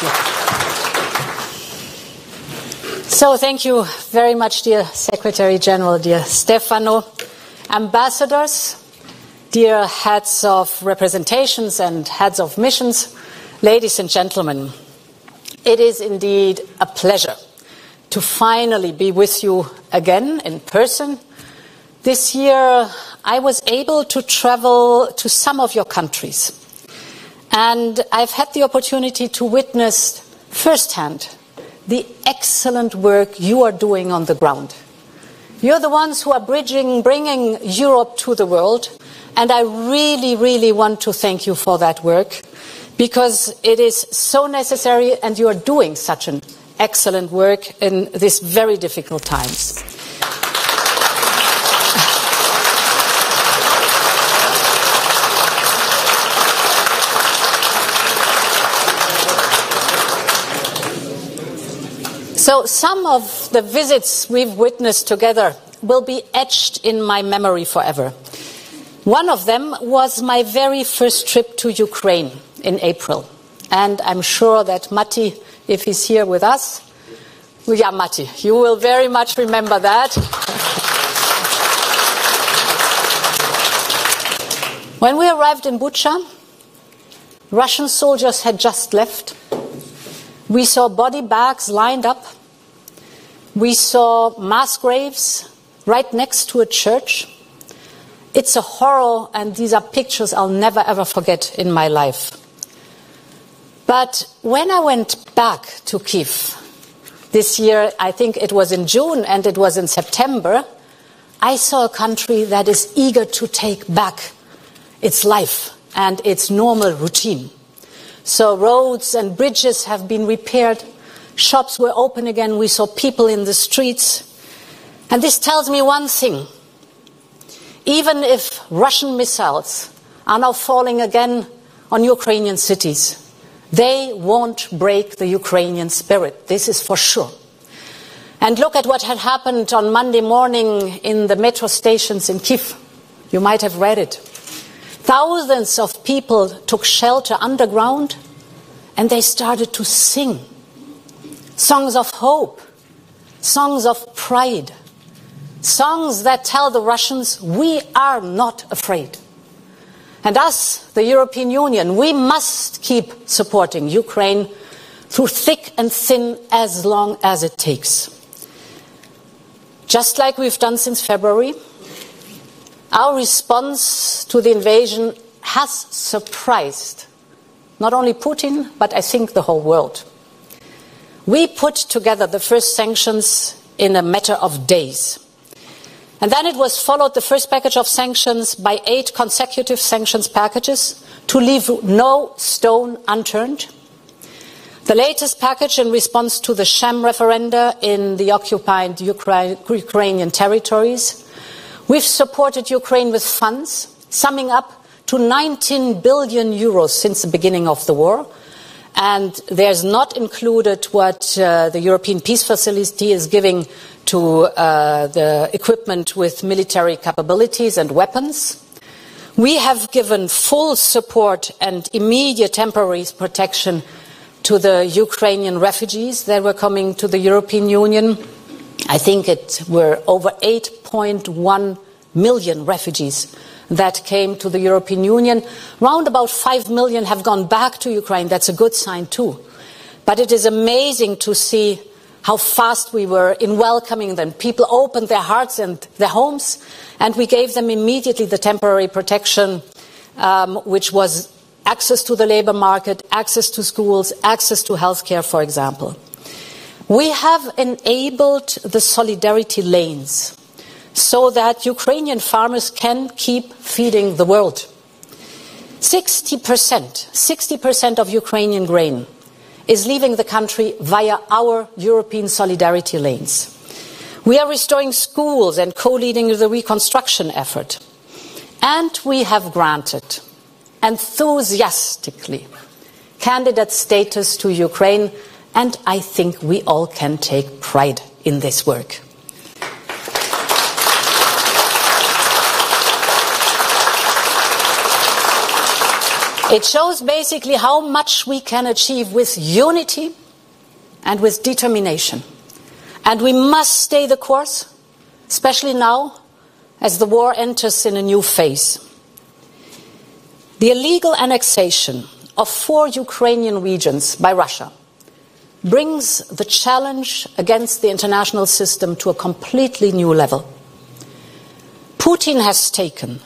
Thank you. So thank you very much, dear Secretary General, dear Stefano, ambassadors, dear heads of representations and heads of missions, ladies and gentlemen. It is indeed a pleasure to finally be with you again in person. This year I was able to travel to some of your countries, and I've had the opportunity to witness firsthand the excellent work you are doing on the ground. You're the ones who are bringing Europe to the world, and I really, really want to thank you for that work, because it is so necessary, and you are doing such an excellent work in these very difficult times. So some of the visits we've witnessed together will be etched in my memory forever. One of them was my very first trip to Ukraine in April. And I'm sure that Matti, if he's here with us, yeah, Matti, you will very much remember that. When we arrived in Bucha, Russian soldiers had just left. We saw body bags lined up. We saw mass graves right next to a church. It's a horror, and these are pictures I'll never ever forget in my life. But when I went back to Kyiv this year, I think it was in June and it was in September, I saw a country that is eager to take back its life and its normal routine. So roads and bridges have been repaired, shops were open again, we saw people in the streets. And this tells me one thing. Even if Russian missiles are now falling again on Ukrainian cities, they won't break the Ukrainian spirit. This is for sure. And look at what had happened on Monday morning in the metro stations in Kyiv. You might have read it. Thousands of people took shelter underground, and they started to sing songs of hope, songs of pride, songs that tell the Russians, we are not afraid. And us, the European Union, we must keep supporting Ukraine through thick and thin as long as it takes. Just like we've done since February, our response to the invasion has surprised not only Putin, but I think the whole world. We put together the first sanctions in a matter of days. And then it was followed, the first package of sanctions, by 8 consecutive sanctions packages to leave no stone unturned. The latest package in response to the sham referenda in the occupied Ukrainian territories. We've supported Ukraine with funds, summing up to 19 billion euros since the beginning of the war. And there's not included what the European Peace Facility is giving to the equipment with military capabilities and weapons. We have given full support and immediate temporary protection to the Ukrainian refugees that were coming to the European Union. I think it were over 8.1 million refugees that came to the European Union. Round about 5 million have gone back to Ukraine. That's a good sign too. But it is amazing to see how fast we were in welcoming them. People opened their hearts and their homes, and we gave them immediately the temporary protection, which was access to the labor market, access to schools, access to healthcare, for example. We have enabled the solidarity lanes so that Ukrainian farmers can keep feeding the world. 60% of Ukrainian grain is leaving the country via our European solidarity lanes. We are restoring schools and co-leading the reconstruction effort. And we have granted, enthusiastically, candidate status to Ukraine, and I think we all can take pride in this work. It shows basically how much we can achieve with unity and with determination. And we must stay the course, especially now as the war enters in a new phase. The illegal annexation of 4 Ukrainian regions by Russia brings the challenge against the international system to a completely new level. Putin has taken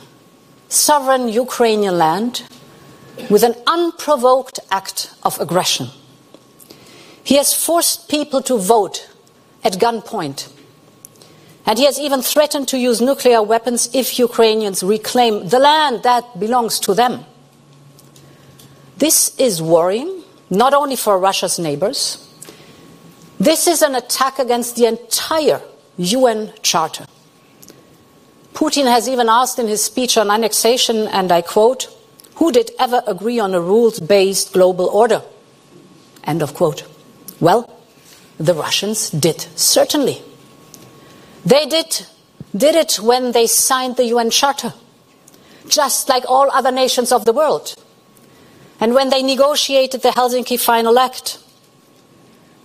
sovereign Ukrainian land with an unprovoked act of aggression. He has forced people to vote at gunpoint. And he has even threatened to use nuclear weapons if Ukrainians reclaim the land that belongs to them. This is worrying, not only for Russia's neighbors. This is an attack against the entire UN Charter. Putin has even asked in his speech on annexation, and I quote, "Who did ever agree on a rules-based global order?" End of quote. Well, the Russians did, certainly. They did it when they signed the UN Charter, just like all other nations of the world, and when they negotiated the Helsinki Final Act.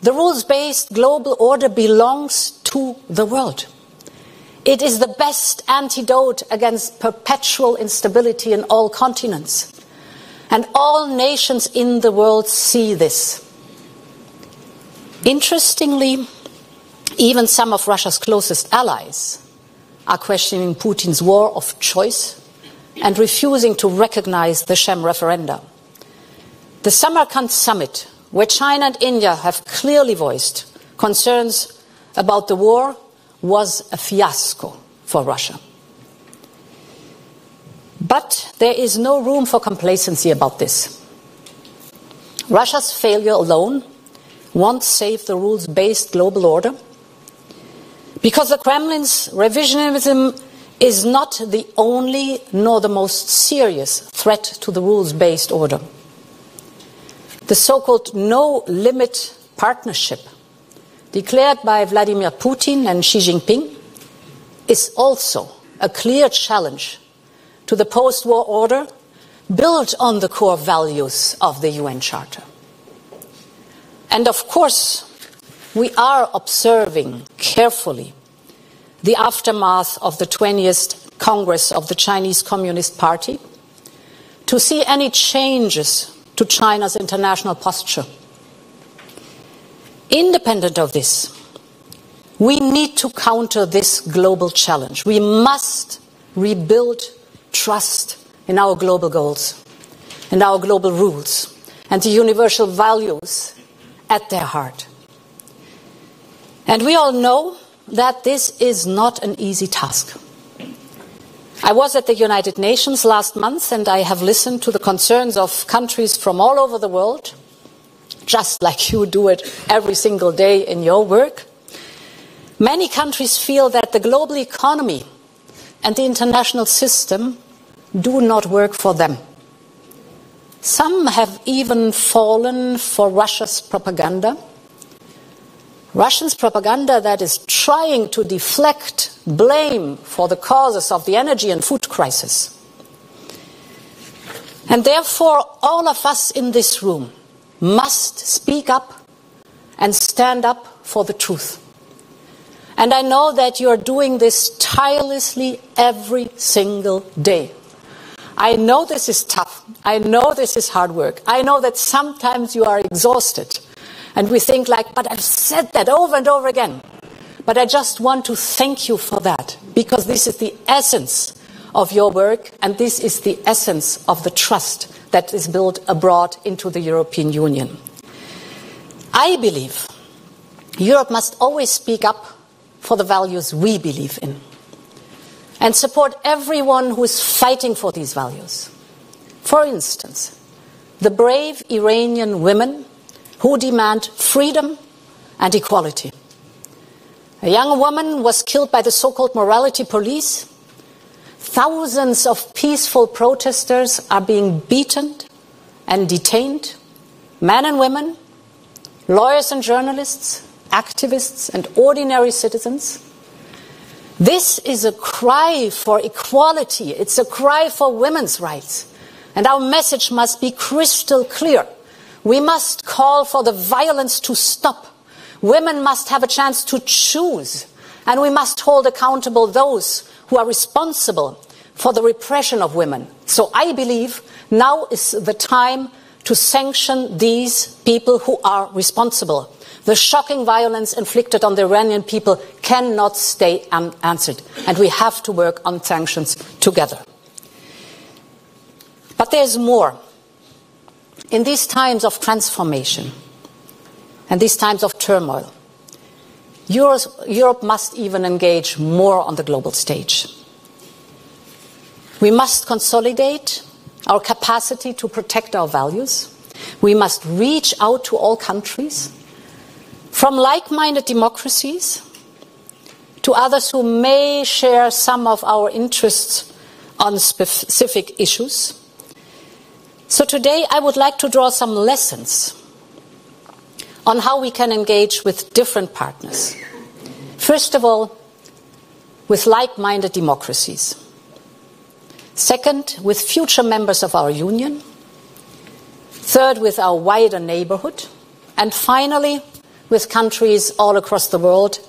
The rules-based global order belongs to the world. It is the best antidote against perpetual instability in all continents. And all nations in the world see this. Interestingly, even some of Russia's closest allies are questioning Putin's war of choice and refusing to recognize the sham referenda. The Samarkand summit, where China and India have clearly voiced concerns about the war, was a fiasco for Russia. But there is no room for complacency about this. Russia's failure alone won't save the rules-based global order, because the Kremlin's revisionism is not the only nor the most serious threat to the rules-based order. The so-called no-limit partnership declared by Vladimir Putin and Xi Jinping is also a clear challenge to the post-war order built on the core values of the UN Charter. And of course, we are observing carefully the aftermath of the 20th Congress of the Chinese Communist Party to see any changes to China's international posture. Independent of this, we need to counter this global challenge. We must rebuild trust in our global goals, in our global rules, and the universal values at their heart. And we all know that this is not an easy task. I was at the United Nations last month, and I have listened to the concerns of countries from all over the world, just like you do it every single day in your work. Many countries feel that the global economy and the international system do not work for them. Some have even fallen for Russia's propaganda. Russia's propaganda that is trying to deflect blame for the causes of the energy and food crisis. And therefore, all of us in this room must speak up and stand up for the truth. And I know that you are doing this tirelessly every single day. I know this is tough. I know this is hard work. I know that sometimes you are exhausted. And we think like, but I've said that over and over again. But I just want to thank you for that, because this is the essence of your work, and this is the essence of the trust that is built abroad into the European Union. I believe Europe must always speak up for the values we believe in and support everyone who is fighting for these values. For instance, the brave Iranian women who demand freedom and equality. A young woman was killed by the so-called morality police. Thousands of peaceful protesters are being beaten and detained. Men and women, lawyers and journalists, activists and ordinary citizens. This is a cry for equality. It's a cry for women's rights. And our message must be crystal clear. We must call for the violence to stop. Women must have a chance to choose. And we must hold accountable those who are responsible for the repression of women. So I believe now is the time to sanction these people who are responsible. The shocking violence inflicted on the Iranian people cannot stay unanswered, and we have to work on sanctions together. But there's more. In these times of transformation and these times of turmoil, Europe must even engage more on the global stage. We must consolidate our capacity to protect our values. We must reach out to all countries, from like-minded democracies to others who may share some of our interests on specific issues. So today I would like to draw some lessons on how we can engage with different partners. First of all, with like-minded democracies. Second, with future members of our union. Third, with our wider neighborhood. And finally, with countries all across the world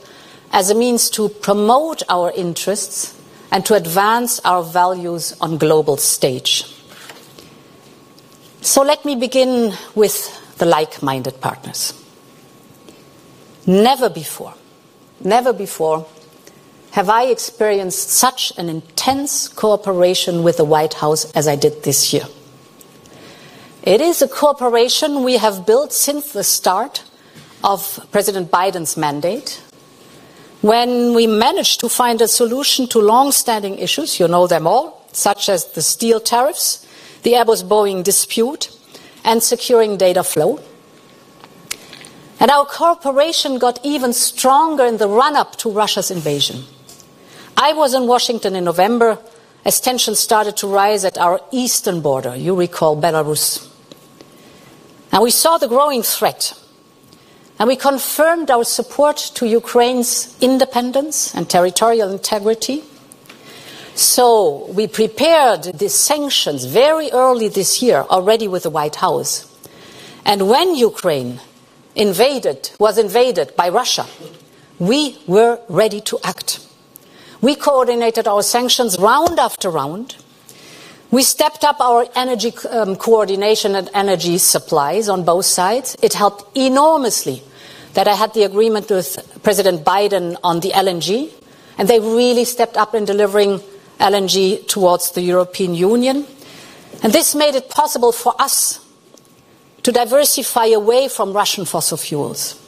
as a means to promote our interests and to advance our values on global stage. So let me begin with the like-minded partners. Never before have I experienced such an intense cooperation with the White House as I did this year. It is a cooperation we have built since the start of President Biden's mandate, when we managed to find a solution to long-standing issues, you know them all, such as the steel tariffs, the Airbus-Boeing dispute, and securing data flow. And our cooperation got even stronger in the run-up to Russia's invasion. I was in Washington in November as tensions started to rise at our eastern border, you recall Belarus. And we saw the growing threat. And we confirmed our support to Ukraine's independence and territorial integrity. So we prepared the sanctions very early this year, already with the White House. And when Ukraine was invaded by Russia, we were ready to act. We coordinated our sanctions round after round. We stepped up our energy coordination and energy supplies on both sides. It helped enormously that I had the agreement with President Biden on the LNG, and they really stepped up in delivering LNG towards the European Union. And this made it possible for us to diversify away from Russian fossil fuels.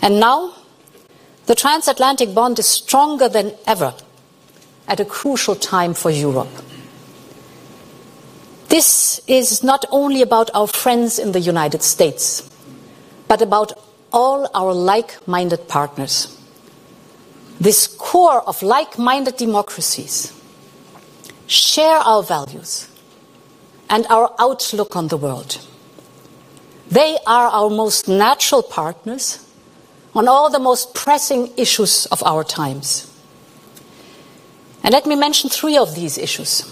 And now, the transatlantic bond is stronger than ever at a crucial time for Europe. This is not only about our friends in the United States, but about all our like-minded partners. This core of like-minded democracies share our values and our outlook on the world. They are our most natural partners on all the most pressing issues of our times. And let me mention 3 of these issues.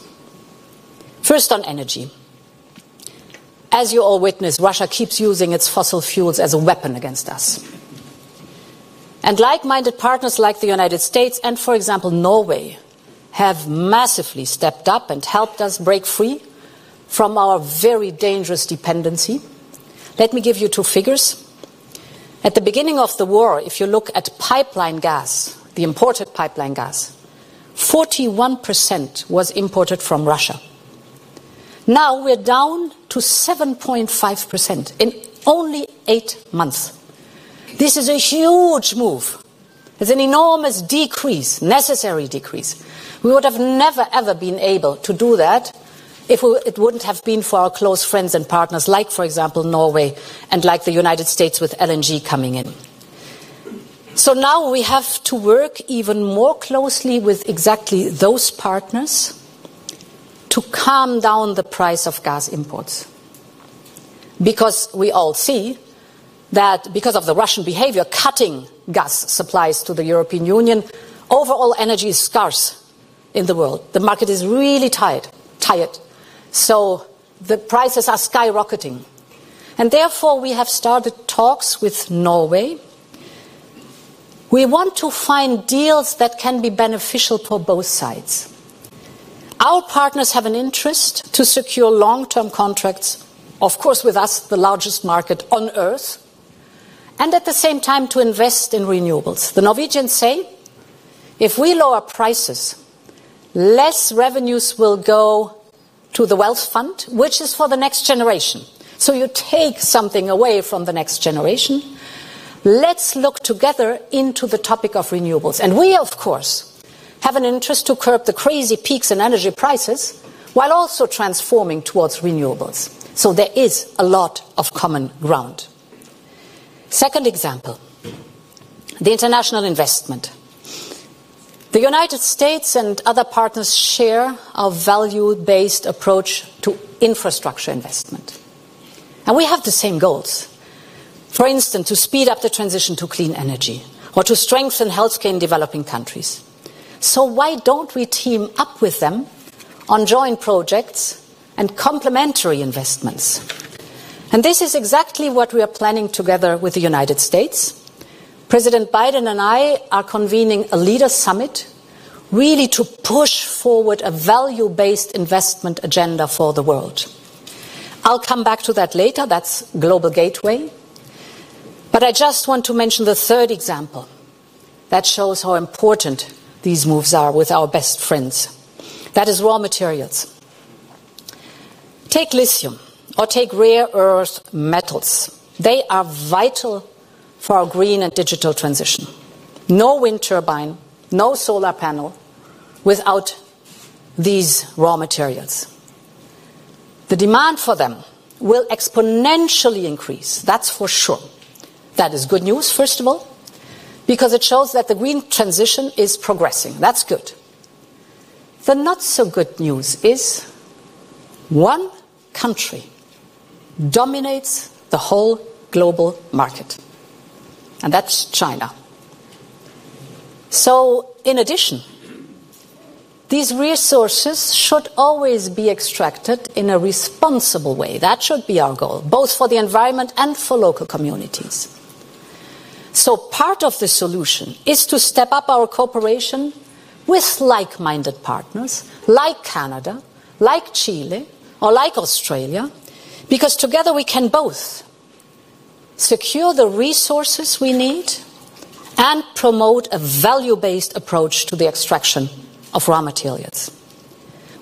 First, on energy. As you all witness, Russia keeps using its fossil fuels as a weapon against us. And like-minded partners like the United States and, for example, Norway have massively stepped up and helped us break free from our very dangerous dependency. Let me give you 2 figures. At the beginning of the war, if you look at pipeline gas, the imported pipeline gas, 41% was imported from Russia. Now we're down to 7.5% in only 8 months. This is a huge move. It's an enormous decrease, necessary decrease. We would have never, ever been able to do that if it wouldn't have been for our close friends and partners, like, for example, Norway and like the United States with LNG coming in. So now we have to work even more closely with exactly those partners to calm down the price of gas imports. Because we all see that because of the Russian behavior, cutting gas supplies to the European Union, overall energy is scarce in the world. The market is really tired. So the prices are skyrocketing. And therefore, we have started talks with Norway. We want to find deals that can be beneficial for both sides. Our partners have an interest to secure long-term contracts, of course with us, the largest market on earth, and at the same time to invest in renewables. The Norwegians say, if we lower prices, less revenues will go to the wealth fund, which is for the next generation. So you take something away from the next generation. Let's look together into the topic of renewables. And we, of course, have an interest to curb the crazy peaks in energy prices while also transforming towards renewables. So there is a lot of common ground. Second example, the international investment. The United States and other partners share our value-based approach to infrastructure investment. And we have the same goals. For instance, to speed up the transition to clean energy or to strengthen healthcare in developing countries. So why don't we team up with them on joint projects and complementary investments? And this is exactly what we are planning together with the United States. President Biden and I are convening a leaders' summit really to push forward a value-based investment agenda for the world. I'll come back to that later, that's Global Gateway. But I just want to mention the third example that shows how important these moves are with our best friends. That is raw materials. Take lithium or take rare earth metals. They are vital for our green and digital transition. No wind turbine, no solar panel without these raw materials. The demand for them will exponentially increase, that's for sure. That is good news, first of all, because it shows that the green transition is progressing. That's good. The not so good news is one country dominates the whole global market, and that's China. So, in addition, these resources should always be extracted in a responsible way. That should be our goal, both for the environment and for local communities. So part of the solution is to step up our cooperation with like-minded partners, like Canada, like Chile, or like Australia, because together we can both secure the resources we need and promote a value-based approach to the extraction of raw materials.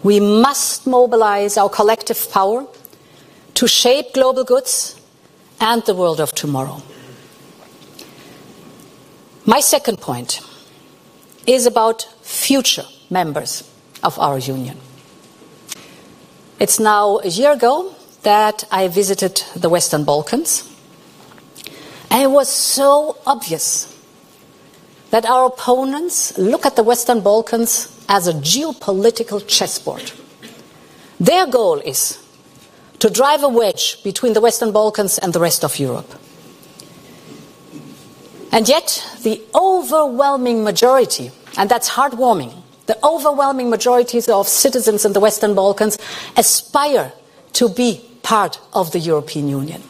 We must mobilize our collective power to shape global goods and the world of tomorrow. My second point is about future members of our union. It's now a year ago that I visited the Western Balkans, and it was so obvious that our opponents look at the Western Balkans as a geopolitical chessboard. Their goal is to drive a wedge between the Western Balkans and the rest of Europe. And yet, the overwhelming majority, and that's heartwarming, the overwhelming majorities of citizens in the Western Balkans aspire to be part of the European Union.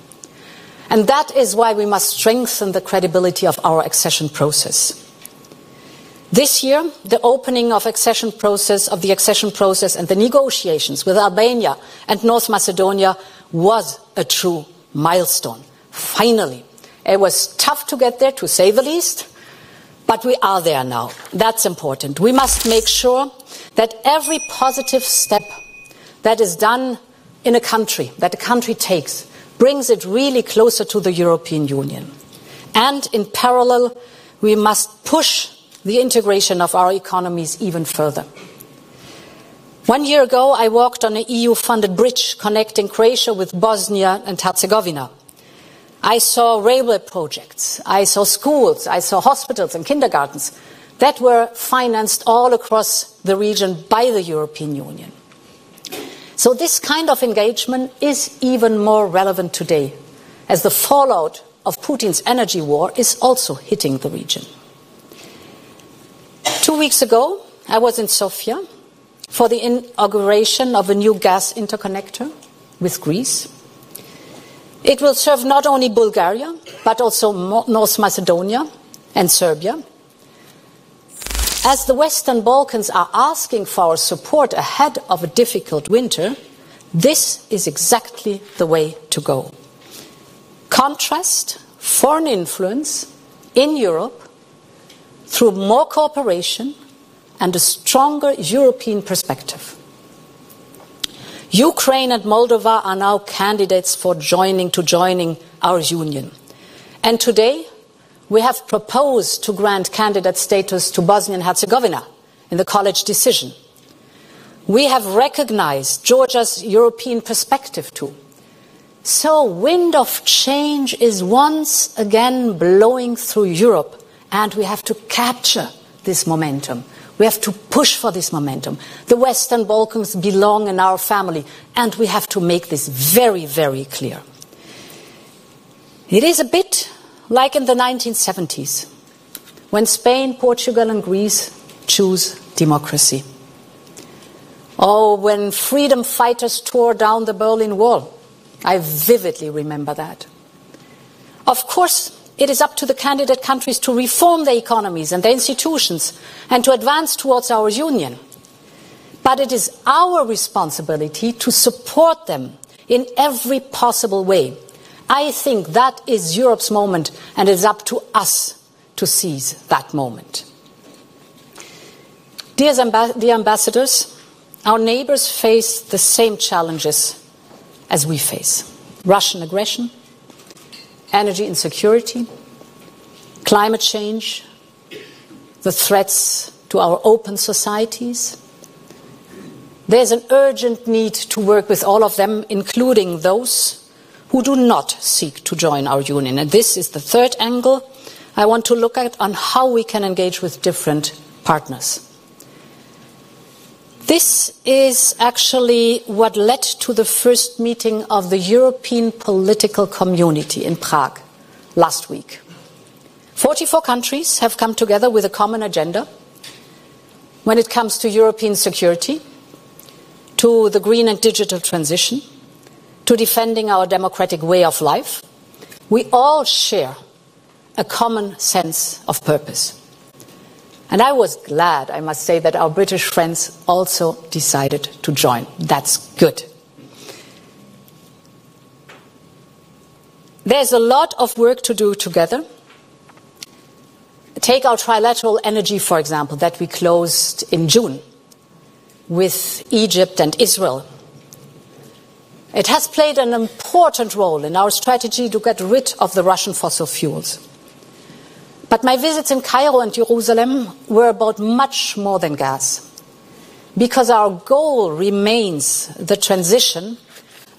And that is why we must strengthen the credibility of our accession process. This year, the opening of the accession process and the negotiations with Albania and North Macedonia was a true milestone. Finally. It was tough to get there, to say the least, but we are there now. That's important. We must make sure that every positive step that is done in a country, that a country takes, brings it really closer to the European Union. And in parallel, we must push the integration of our economies even further. 1 year ago, I walked on an EU-funded bridge connecting Croatia with Bosnia and Herzegovina. I saw railway projects, I saw schools, I saw hospitals and kindergartens that were financed all across the region by the European Union. So this kind of engagement is even more relevant today, as the fallout of Putin's energy war is also hitting the region. 2 weeks ago, I was in Sofia for the inauguration of a new gas interconnector. with Greece. It will serve not only Bulgaria, but also North Macedonia and Serbia. As the Western Balkans are asking for our support ahead of a difficult winter, this is exactly the way to go. Contrast foreign influence in Europe through more cooperation and a stronger European perspective. Ukraine and Moldova are now candidates for joining our union. And today, we have proposed to grant candidate status to Bosnia and Herzegovina in the college decision. We have recognized Georgia's European perspective too. So, wind of change is once again blowing through Europe, and we have to capture this momentum. We have to push for this momentum. The Western Balkans belong in our family, and we have to make this very, very clear. It is a bit like in the 1970s, when Spain, Portugal, and Greece choose democracy. Oh, when freedom fighters tore down the Berlin Wall. I vividly remember that. Of course, it is up to the candidate countries to reform their economies and their institutions and to advance towards our union. But it is our responsibility to support them in every possible way. I think that is Europe's moment, and it is up to us to seize that moment. Dear ambassadors, our neighbors face the same challenges as we face. Russian aggression, energy insecurity, climate change, the threats to our open societies. There's an urgent need to work with all of them, including those who do not seek to join our union. And this is the third angle I want to look at on how we can engage with different partners. This is actually what led to the first meeting of the European Political Community in Prague last week. 44 countries have come together with a common agenda when it comes to European security, to the green and digital transition, to defending our democratic way of life. We all share a common sense of purpose. And I was glad, I must say, that our British friends also decided to join. That's good. There's a lot of work to do together. Take our trilateral energy, for example, that we closed in June with Egypt and Israel. It has played an important role in our strategy to get rid of the Russian fossil fuels. But my visits in Cairo and Jerusalem were about much more than gas, because our goal remains the transition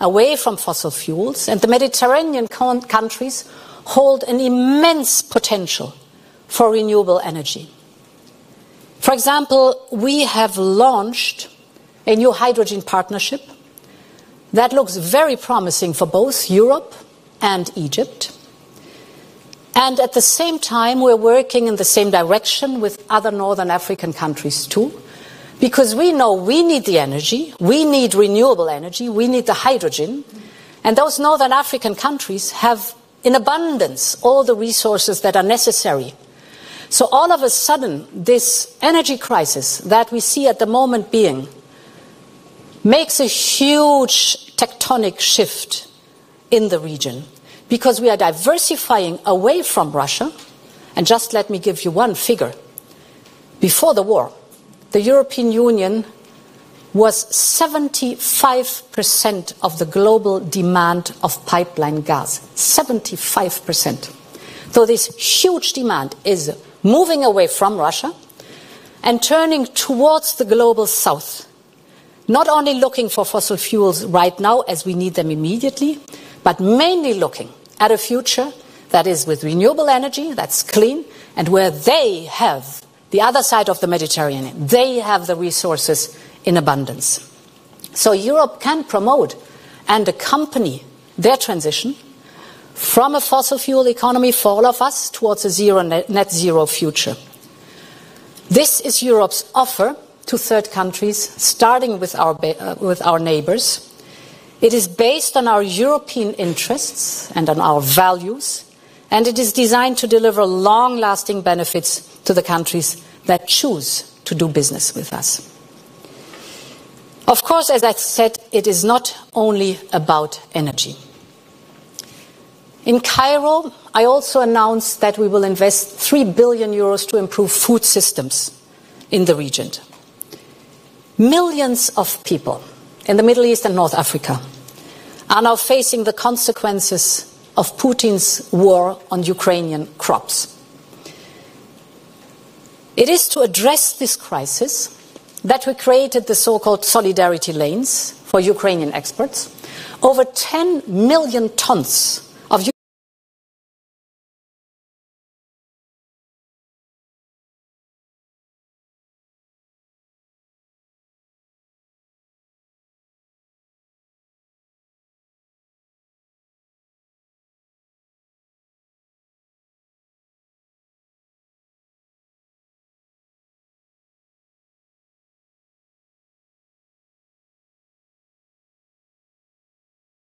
away from fossil fuels, and the Mediterranean countries hold an immense potential for renewable energy. For example, we have launched a new hydrogen partnership that looks very promising for both Europe and Egypt. And at the same time, we're working in the same direction with other Northern African countries too, because we know we need the energy, we need renewable energy, we need the hydrogen, and those Northern African countries have in abundance all the resources that are necessary. So all of a sudden, this energy crisis that we see at the moment makes a huge tectonic shift in the region, because we are diversifying away from Russia. And just let me give you one figure. Before the war, the European Union was 75% of the global demand of pipeline gas. 75%. So this huge demand is moving away from Russia and turning towards the global south. Not only looking for fossil fuels right now as we need them immediately, but mainly looking at a future that is with renewable energy, that's clean, and where they have, the other side of the Mediterranean, they have the resources in abundance. So Europe can promote and accompany their transition from a fossil fuel economy for all of us towards a net zero future. This is Europe's offer to third countries, starting with our neighbors. It is based on our European interests and on our values, and it is designed to deliver long-lasting benefits to the countries that choose to do business with us. Of course, as I said, it is not only about energy. In Cairo, I also announced that we will invest 3 billion euros to improve food systems in the region. Millions of people in the Middle East and North Africa are now facing the consequences of Putin's war on Ukrainian crops. It is to address this crisis that we created the so-called solidarity lanes for Ukrainian exports. Over 10 million tons